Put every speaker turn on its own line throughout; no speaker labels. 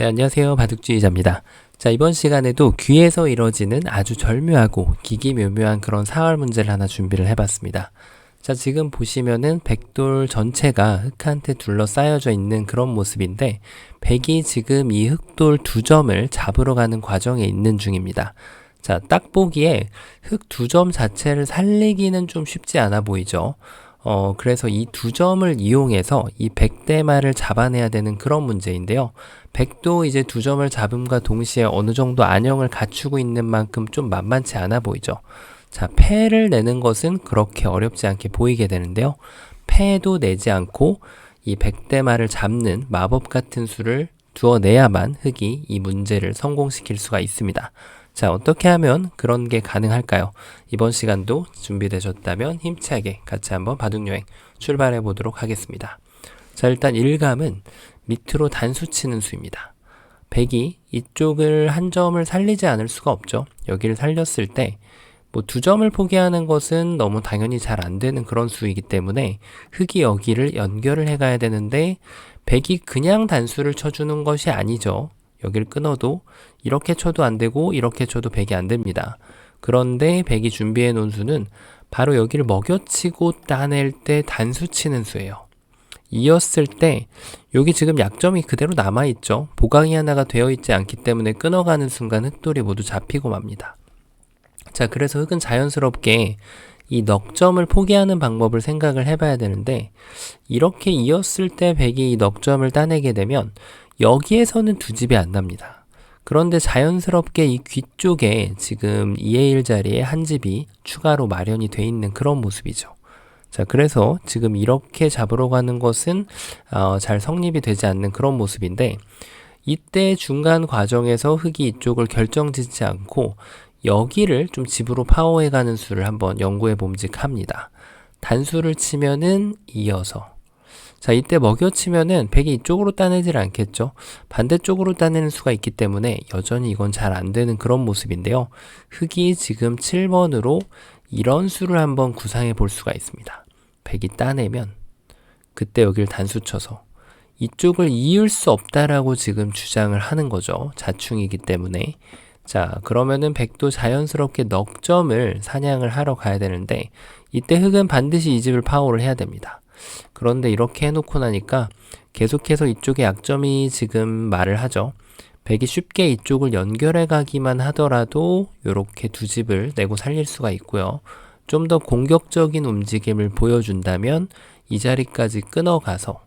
네, 안녕하세요. 바둑주의자입니다. 자, 이번 시간에도 귀에서 이뤄지는 아주 절묘하고 기기묘묘한 그런 사활 문제를 하나 준비를 해봤습니다. 자, 지금 보시면은 백돌 전체가 흙한테 둘러싸여져 있는 그런 모습인데, 백이 지금 이 흙돌 두 점을 잡으러 가는 과정에 있는 중입니다. 자, 딱 보기에 흙 두 점 자체를 살리기는 좀 쉽지 않아 보이죠? 그래서 이 두 점을 이용해서 이 백대마를 잡아내야 되는 그런 문제인데요. 백도 이제 두 점을 잡음과 동시에 어느 정도 안형을 갖추고 있는 만큼 좀 만만치 않아 보이죠. 자, 패를 내는 것은 그렇게 어렵지 않게 보이게 되는데요. 패도 내지 않고 이 백대마를 잡는 마법 같은 수를 두어내야만 흙이 이 문제를 성공시킬 수가 있습니다. 자, 어떻게 하면 그런 게 가능할까요? 이번 시간도 준비되셨다면 힘차게 같이 한번 바둑여행 출발해 보도록 하겠습니다. 자, 일단 1감은 밑으로 단수 치는 수입니다. 백이 이쪽을 한 점을 살리지 않을 수가 없죠. 여기를 살렸을 때 뭐 두 점을 포기하는 것은 너무 당연히 잘 안 되는 그런 수이기 때문에 흙이 여기를 연결을 해 가야 되는데, 백이 그냥 단수를 쳐주는 것이 아니죠. 여기를 끊어도 이렇게 쳐도 안 되고 이렇게 쳐도 백이 안 됩니다. 그런데 백이 준비해 놓은 수는 바로 여기를 먹여치고 따낼 때 단수 치는 수예요. 이었을 때 여기 지금 약점이 그대로 남아있죠. 보강이 하나가 되어 있지 않기 때문에 끊어가는 순간 흙돌이 모두 잡히고 맙니다. 자, 그래서 흙은 자연스럽게 이 넉점을 포기하는 방법을 생각을 해봐야 되는데, 이렇게 이었을 때 백이 이 넉점을 따내게 되면 여기에서는 두 집이 안 납니다. 그런데 자연스럽게 이 귀 쪽에 지금 2의 1 자리에 한 집이 추가로 마련이 돼 있는 그런 모습이죠. 자, 그래서 지금 이렇게 잡으러 가는 것은 잘 성립이 되지 않는 그런 모습인데, 이때 중간 과정에서 흙이 이쪽을 결정짓지 않고 여기를 좀 집으로 파워해 가는 수를 한번 연구해 봄직합니다. 단수를 치면은 이어서, 자, 이때 먹여치면은 백이 이쪽으로 따내질 않겠죠. 반대쪽으로 따내는 수가 있기 때문에 여전히 이건 잘 안 되는 그런 모습인데요. 흙이 지금 7번으로 이런 수를 한번 구상해 볼 수가 있습니다. 백이 따내면 그때 여기를 단수 쳐서 이쪽을 이을 수 없다라고 지금 주장을 하는 거죠. 자충이기 때문에. 자, 그러면은 백도 자연스럽게 넉점을 사냥을 하러 가야 되는데, 이때 흙은 반드시 이 집을 파워를 해야 됩니다. 그런데 이렇게 해놓고 나니까 계속해서 이쪽에 약점이 지금 말을 하죠. 백이 쉽게 이쪽을 연결해 가기만 하더라도 이렇게 두 집을 내고 살릴 수가 있고요. 좀 더 공격적인 움직임을 보여준다면 이 자리까지 끊어가서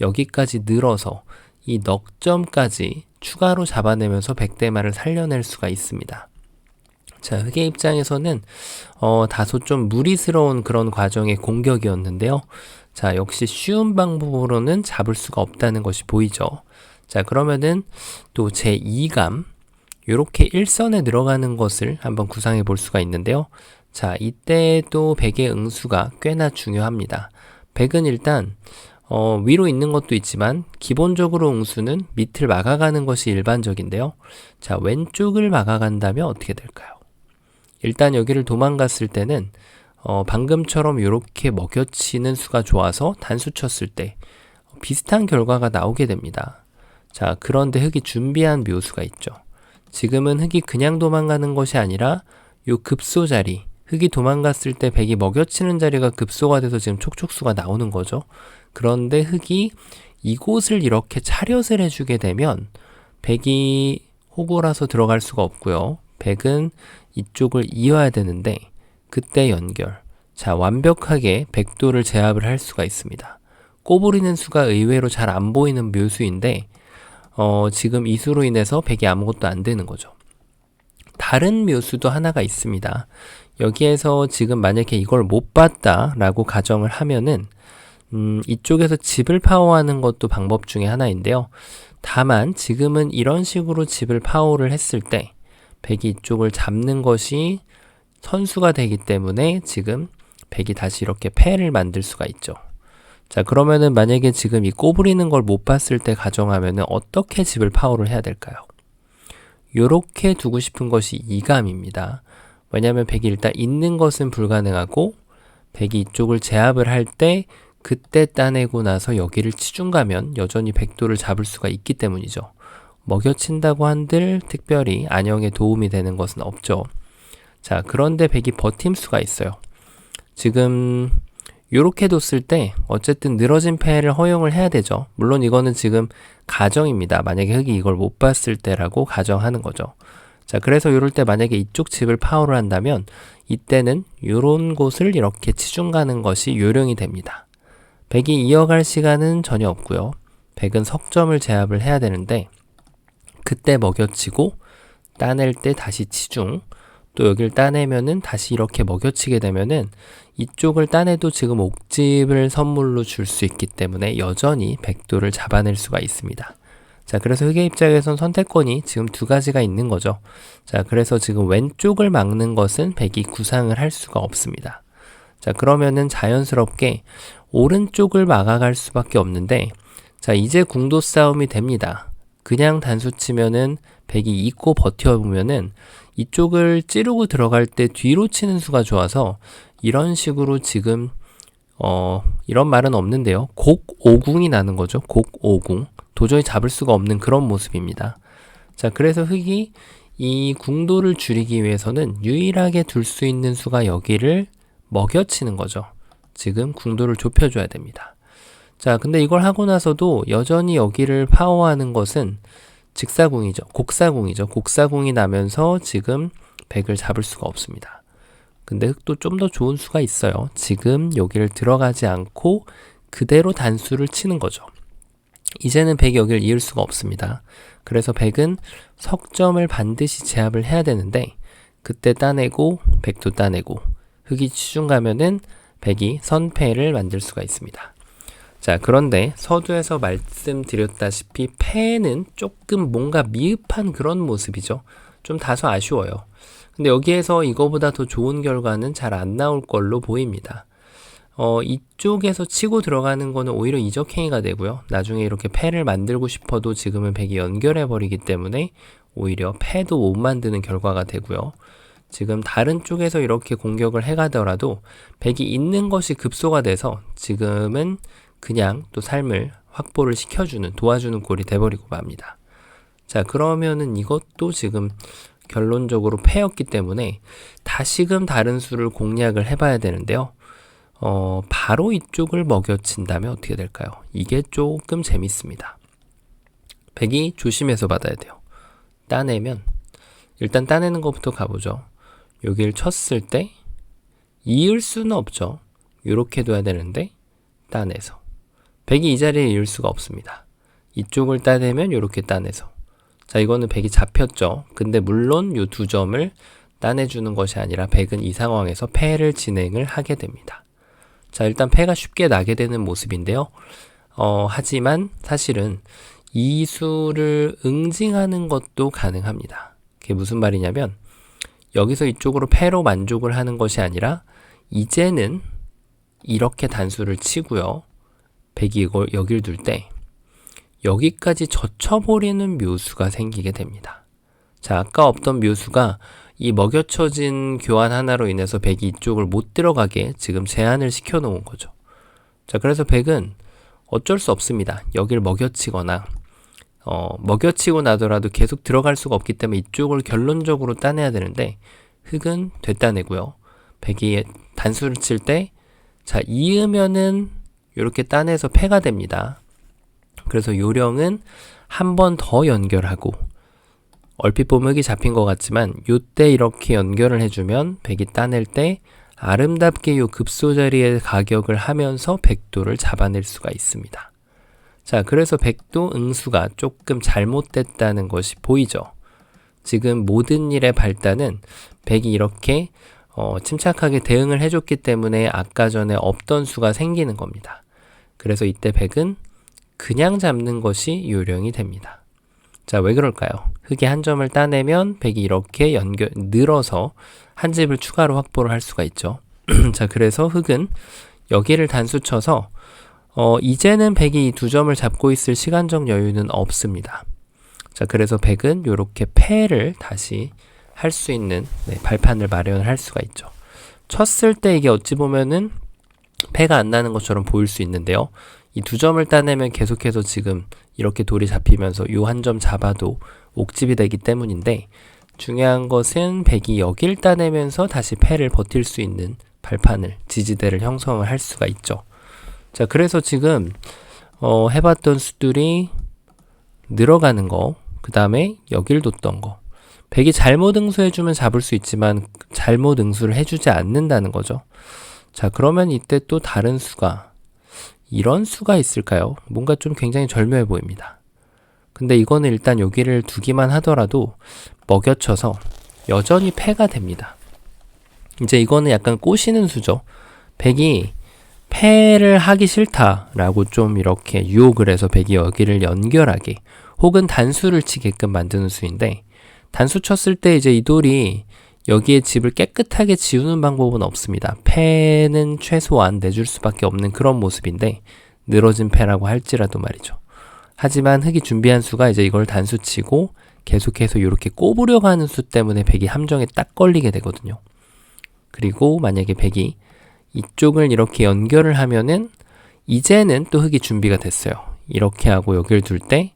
여기까지 늘어서 이 넉점까지 추가로 잡아내면서 백대마를 살려낼 수가 있습니다. 자, 흙의 입장에서는 다소 좀 무리스러운 그런 과정의 공격이었는데요. 자, 역시 쉬운 방법으로는 잡을 수가 없다는 것이 보이죠. 자, 그러면은 또 제2감, 요렇게 일선에 들어가는 것을 한번 구상해 볼 수가 있는데요. 자, 이때 또 백의 응수가 꽤나 중요합니다. 백은 일단 위로 있는 것도 있지만 기본적으로 응수는 밑을 막아가는 것이 일반적인데요. 자, 왼쪽을 막아간다면 어떻게 될까요? 일단 여기를 도망갔을 때는 방금처럼 이렇게 먹여치는 수가 좋아서 단수 쳤을 때 비슷한 결과가 나오게 됩니다. 자, 그런데 흙이 준비한 묘수가 있죠. 지금은 흙이 그냥 도망가는 것이 아니라 요 급소 자리, 흙이 도망갔을 때 백이 먹여치는 자리가 급소가 돼서 지금 촉촉수가 나오는 거죠. 그런데 흙이 이곳을 이렇게 차렷을 해주게 되면 백이 호구라서 들어갈 수가 없고요. 백은 이쪽을 이어야 되는데 그때 연결. 자, 완벽하게 백도를 제압을 할 수가 있습니다. 꼬부리는 수가 의외로 잘 안 보이는 묘수인데 지금 이 수로 인해서 백이 아무것도 안 되는 거죠. 다른 묘수도 하나가 있습니다. 여기에서 지금 만약에 이걸 못 봤다라고 가정을 하면은 이쪽에서 집을 파워하는 것도 방법 중에 하나인데요. 다만 지금은 이런 식으로 집을 파워를 했을 때 백이 이쪽을 잡는 것이 선수가 되기 때문에 지금 백이 다시 이렇게 패를 만들 수가 있죠. 자, 그러면은 만약에 지금 이 꼬부리는 걸 못 봤을 때 가정하면은 어떻게 집을 파워를 해야 될까요? 요렇게 두고 싶은 것이 2감입니다. 왜냐하면 백이 일단 있는 것은 불가능하고 백이 이쪽을 제압을 할 때 그때 따내고 나서 여기를 치중 가면 여전히 백도를 잡을 수가 있기 때문이죠. 먹여친다고 한들 특별히 안형에 도움이 되는 것은 없죠. 자, 그런데 백이 버팀수가 있어요. 지금 요렇게 뒀을 때 어쨌든 늘어진 폐를 허용을 해야 되죠. 물론 이거는 지금 가정입니다. 만약에 흙이 이걸 못 봤을 때라고 가정하는 거죠. 자, 그래서 요럴 때 만약에 이쪽 집을 파워를 한다면 이때는 요런 곳을 이렇게 치중 가는 것이 요령이 됩니다. 백이 이어갈 시간은 전혀 없고요. 백은 석점을 제압을 해야 되는데 그때 먹여치고 따낼 때 다시 치중, 또 여길 따내면은 다시 이렇게 먹여치게 되면은 이쪽을 따내도 지금 옥집을 선물로 줄 수 있기 때문에 여전히 백도를 잡아낼 수가 있습니다. 자, 그래서 흑의 입장에선 선택권이 지금 두 가지가 있는 거죠. 자, 그래서 지금 왼쪽을 막는 것은 백이 구상을 할 수가 없습니다. 자, 그러면은 자연스럽게 오른쪽을 막아갈 수밖에 없는데, 자, 이제 궁도 싸움이 됩니다. 그냥 단수 치면은 백이 잊고 버텨보면은 이쪽을 찌르고 들어갈 때 뒤로 치는 수가 좋아서 이런 식으로 지금 이런 말은 없는데요. 곡오궁이 나는 거죠. 곡오궁. 도저히 잡을 수가 없는 그런 모습입니다. 자, 그래서 흑이 이 궁도를 줄이기 위해서는 유일하게 둘 수 있는 수가 여기를 먹여치는 거죠. 지금 궁도를 좁혀줘야 됩니다. 자, 근데 이걸 하고 나서도 여전히 여기를 파워하는 것은 직사궁이죠. 곡사궁이죠. 곡사궁이 나면서 지금 백을 잡을 수가 없습니다. 근데 흑도 좀 더 좋은 수가 있어요. 지금 여기를 들어가지 않고 그대로 단수를 치는 거죠. 이제는 백이 여기를 이을 수가 없습니다. 그래서 백은 석점을 반드시 제압을 해야 되는데 그때 따내고 백도 따내고 흑이 치중 가면은 백이 선패를 만들 수가 있습니다. 자, 그런데 서두에서 말씀드렸다시피 패는 조금 뭔가 미흡한 그런 모습이죠. 좀 다소 아쉬워요. 근데 여기에서 이거보다 더 좋은 결과는 잘 안 나올 걸로 보입니다. 이쪽에서 치고 들어가는 거는 오히려 이적행위가 되고요. 나중에 이렇게 패를 만들고 싶어도 지금은 백이 연결해 버리기 때문에 오히려 패도 못 만드는 결과가 되고요. 지금 다른 쪽에서 이렇게 공격을 해가더라도 백이 있는 것이 급소가 돼서 지금은 그냥 또 삶을 확보를 시켜주는, 도와주는 꼴이 돼버리고 맙니다. 자, 그러면은 이것도 지금 결론적으로 패였기 때문에 다시금 다른 수를 공략을 해봐야 되는데요. 바로 이쪽을 먹여친다면 어떻게 될까요? 이게 조금 재밌습니다. 백이 조심해서 받아야 돼요. 따내면, 일단 따내는 것부터 가보죠. 여기를 쳤을 때 이을 수는 없죠. 이렇게 둬야 되는데 따내서. 백이 이 자리에 이을 수가 없습니다. 이쪽을 따내면 이렇게 따내서. 자, 이거는 백이 잡혔죠. 근데 물론 이 두 점을 따내주는 것이 아니라 백은 이 상황에서 패를 진행을 하게 됩니다. 자, 일단 패가 쉽게 나게 되는 모습인데요. 하지만 사실은 이 수를 응징하는 것도 가능합니다. 그게 무슨 말이냐면 여기서 이쪽으로 패로 만족을 하는 것이 아니라 이제는 이렇게 단수를 치고요. 백이 이걸 여길 둘 때 여기까지 젖혀버리는 묘수가 생기게 됩니다. 자, 아까 없던 묘수가 이 먹여쳐진 교환 하나로 인해서 백이 이쪽을 못 들어가게 지금 제한을 시켜 놓은 거죠. 자, 그래서 백은 어쩔 수 없습니다. 여길 먹여치거나 먹여치고 나더라도 계속 들어갈 수가 없기 때문에 이쪽을 결론적으로 따내야 되는데 흑은 되따내고요. 백이 단수를 칠 때 자, 이으면은 이렇게 따내서 패가 됩니다. 그래서 요령은 한 번 더 연결하고 얼핏 보면 흑이 잡힌 것 같지만 요때 이렇게 연결을 해주면 백이 따낼 때 아름답게 요 급소 자리에 가격을 하면서 백도를 잡아낼 수가 있습니다. 자, 그래서 백도 응수가 조금 잘못됐다는 것이 보이죠. 지금 모든 일의 발단은 백이 이렇게 침착하게 대응을 해줬기 때문에 아까 전에 없던 수가 생기는 겁니다. 그래서 이때 백은 그냥 잡는 것이 요령이 됩니다. 자, 왜 그럴까요? 흑이 한 점을 따내면 백이 이렇게 늘어서 한 집을 추가로 확보를 할 수가 있죠. 자, 그래서 흑은 여기를 단수 쳐서 이제는 백이 이 두 점을 잡고 있을 시간적 여유는 없습니다. 자, 그래서 백은 이렇게 패를 다시 할 수 있는 발판을 마련을 할 수가 있죠. 쳤을 때 이게 어찌 보면은 패가 안 나는 것처럼 보일 수 있는데요. 이 2점을 따내면 계속해서 지금 이렇게 돌이 잡히면서 요 한 점 잡아도 옥집이 되기 때문인데, 중요한 것은 백이 여길 따내면서 다시 패를 버틸 수 있는 발판을, 지지대를 형성을 할 수가 있죠. 자, 그래서 지금 해봤던 수들이 늘어가는 거, 그 다음에 여길 뒀던 거, 백이 잘못 응수해주면 잡을 수 있지만 잘못 응수를 해주지 않는다는 거죠. 자, 그러면 이때 또 다른 수가, 이런 수가 있을까요? 뭔가 좀 굉장히 절묘해 보입니다. 근데 이거는 일단 여기를 두기만 하더라도 먹여쳐서 여전히 패가 됩니다. 이제 이거는 약간 꼬시는 수죠. 백이 패를 하기 싫다라고 좀 이렇게 유혹을 해서 백이 여기를 연결하게, 혹은 단수를 치게끔 만드는 수인데, 단수 쳤을 때 이제 이 돌이 여기에 집을 깨끗하게 지우는 방법은 없습니다. 패는 최소한 내줄 수밖에 없는 그런 모습인데, 늘어진 패라고 할지라도 말이죠. 하지만 흑이 준비한 수가 이제 이걸 단수 치고 계속해서 이렇게 꼽으려고 하는 수 때문에 백이 함정에 딱 걸리게 되거든요. 그리고 만약에 백이 이쪽을 이렇게 연결을 하면은 이제는 또 흑이 준비가 됐어요. 이렇게 하고 여기를 둘 때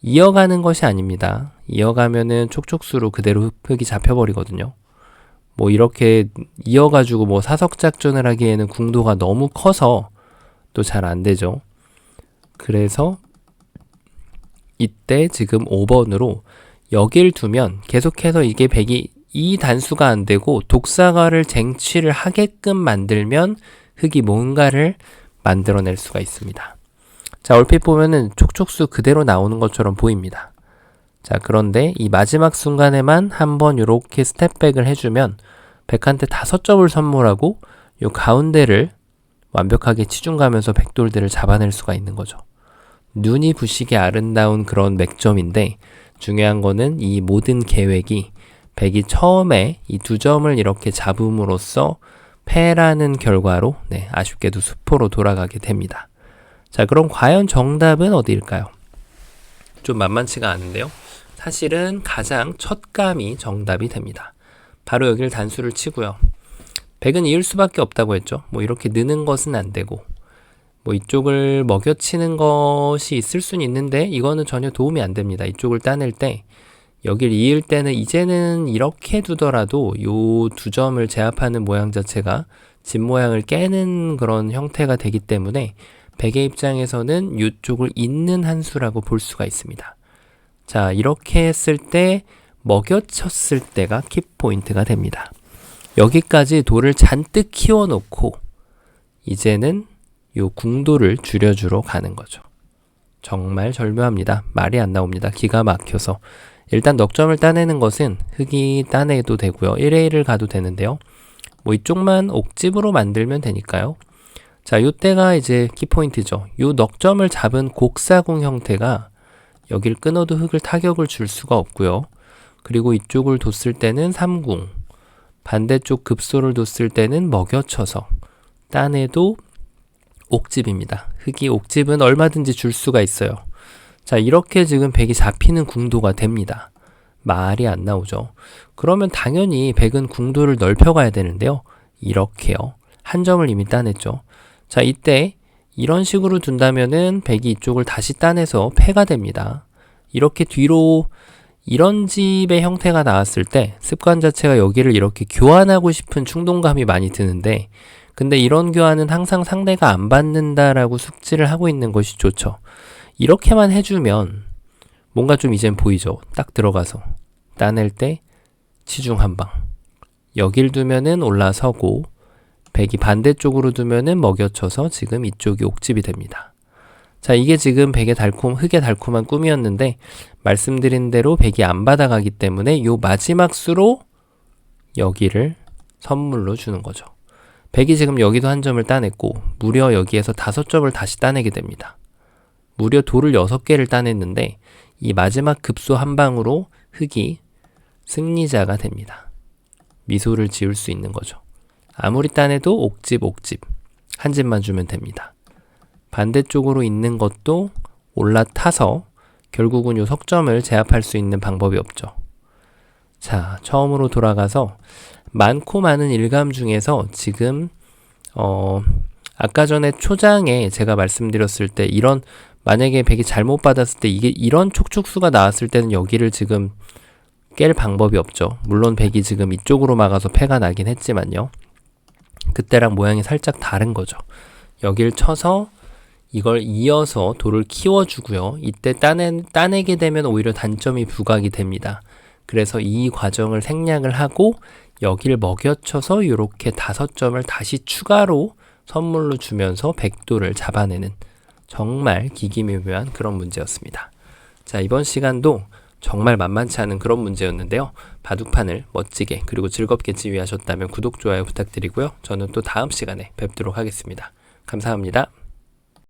이어가는 것이 아닙니다. 이어가면은 촉촉수로 그대로 흑이 잡혀버리거든요. 뭐 이렇게 이어가지고 뭐 사석작전을 하기에는 궁도가 너무 커서 또 잘 안 되죠. 그래서 이때 지금 5번으로 여길 두면 계속해서 이게 백이 이 단수가 안 되고 독사가를 쟁취를 하게끔 만들면 흑이 뭔가를 만들어낼 수가 있습니다. 자, 얼핏 보면은 촉촉수 그대로 나오는 것처럼 보입니다. 자, 그런데 이 마지막 순간에만 한번 이렇게 스텝백을 해주면 백한테 5점을 선물하고 요 가운데를 완벽하게 치중가면서 백돌들을 잡아낼 수가 있는 거죠. 눈이 부시게 아름다운 그런 맥점인데, 중요한 거는 이 모든 계획이 백이 처음에 이 2점을 이렇게 잡음으로써 패라는 결과로 아쉽게도 수포로 돌아가게 됩니다. 자, 그럼 과연 정답은 어디일까요? 좀 만만치가 않은데요. 사실은 가장 첫 감이 정답이 됩니다. 바로 여기를 단수를 치고요. 백은 이을 수밖에 없다고 했죠. 뭐 이렇게 느는 것은 안 되고, 뭐 이쪽을 먹여치는 것이 있을 수는 있는데 이거는 전혀 도움이 안 됩니다. 이쪽을 따낼 때, 여길 이을 때는 이제는 이렇게 두더라도 요 2점을 제압하는 모양 자체가 집 모양을 깨는 그런 형태가 되기 때문에 백의 입장에서는 이쪽을 잇는 한 수라고 볼 수가 있습니다. 자, 이렇게 했을 때 먹여쳤을 때가 키포인트가 됩니다. 여기까지 돌을 잔뜩 키워놓고 이제는 요 궁도를 줄여주러 가는 거죠. 정말 절묘합니다. 말이 안 나옵니다. 기가 막혀서. 일단 넉점을 따내는 것은 흑이 따내도 되고요. 1A를 가도 되는데요. 뭐 이쪽만 옥집으로 만들면 되니까요. 자, 요때가 이제 키포인트죠. 요 넉점을 잡은 곡사궁 형태가 여길 끊어도 흑을 타격을 줄 수가 없고요. 그리고 이쪽을 뒀을 때는 3궁, 반대쪽 급소를 뒀을 때는 먹여쳐서 따내도 옥집입니다. 흑이 옥집은 얼마든지 줄 수가 있어요. 자, 이렇게 지금 백이 잡히는 궁도가 됩니다. 말이 안 나오죠. 그러면 당연히 백은 궁도를 넓혀가야 되는데요. 이렇게요. 한 점을 이미 따냈죠. 자, 이때 이런 식으로 둔다면은 백이 이쪽을 다시 따내서 패가 됩니다. 이렇게 뒤로 이런 집의 형태가 나왔을 때 습관 자체가 여기를 이렇게 교환하고 싶은 충동감이 많이 드는데, 근데 이런 교환은 항상 상대가 안 받는다라고 숙지를 하고 있는 것이 좋죠. 이렇게만 해주면 뭔가 좀 이젠 보이죠. 딱 들어가서 따낼 때 치중 한 방. 여길 두면은 올라서고, 백이 반대쪽으로 두면은 먹여쳐서 지금 이쪽이 옥집이 됩니다. 자, 이게 지금 흑의 달콤한 꿈이었는데, 말씀드린 대로 백이 안 받아가기 때문에 요 마지막 수로 여기를 선물로 주는 거죠. 백이 지금 여기도 한 점을 따냈고 무려 여기에서 5점을 다시 따내게 됩니다. 무려 돌을 6개를 따냈는데 이 마지막 급소 한 방으로 흑이 승리자가 됩니다. 미소를 지을 수 있는 거죠. 아무리 따내도 옥집 한 집만 주면 됩니다. 반대쪽으로 있는 것도 올라타서 결국은 요 석점을 제압할 수 있는 방법이 없죠. 자, 처음으로 돌아가서 많고 많은 일감 중에서 지금 아까 전에 초장에 제가 말씀드렸을 때 이런 만약에 백이 잘못 받았을 때 이게 이런 촉촉수가 나왔을 때는 여기를 지금 깰 방법이 없죠. 물론 백이 지금 이쪽으로 막아서 패가 나긴 했지만요. 그때랑 모양이 살짝 다른 거죠. 여길 쳐서 이걸 이어서 돌을 키워주고요. 이때 따내게 되면 오히려 단점이 부각이 됩니다. 그래서 이 과정을 생략을 하고 여기를 먹여쳐서 이렇게 5점을 다시 추가로 선물로 주면서 백도를 잡아내는 정말 기기묘묘한 그런 문제였습니다. 자, 이번 시간도 정말 만만치 않은 그런 문제였는데요. 바둑판을 멋지게 그리고 즐겁게 지휘하셨다면 구독, 좋아요 부탁드리고요. 저는 또 다음 시간에 뵙도록 하겠습니다. 감사합니다.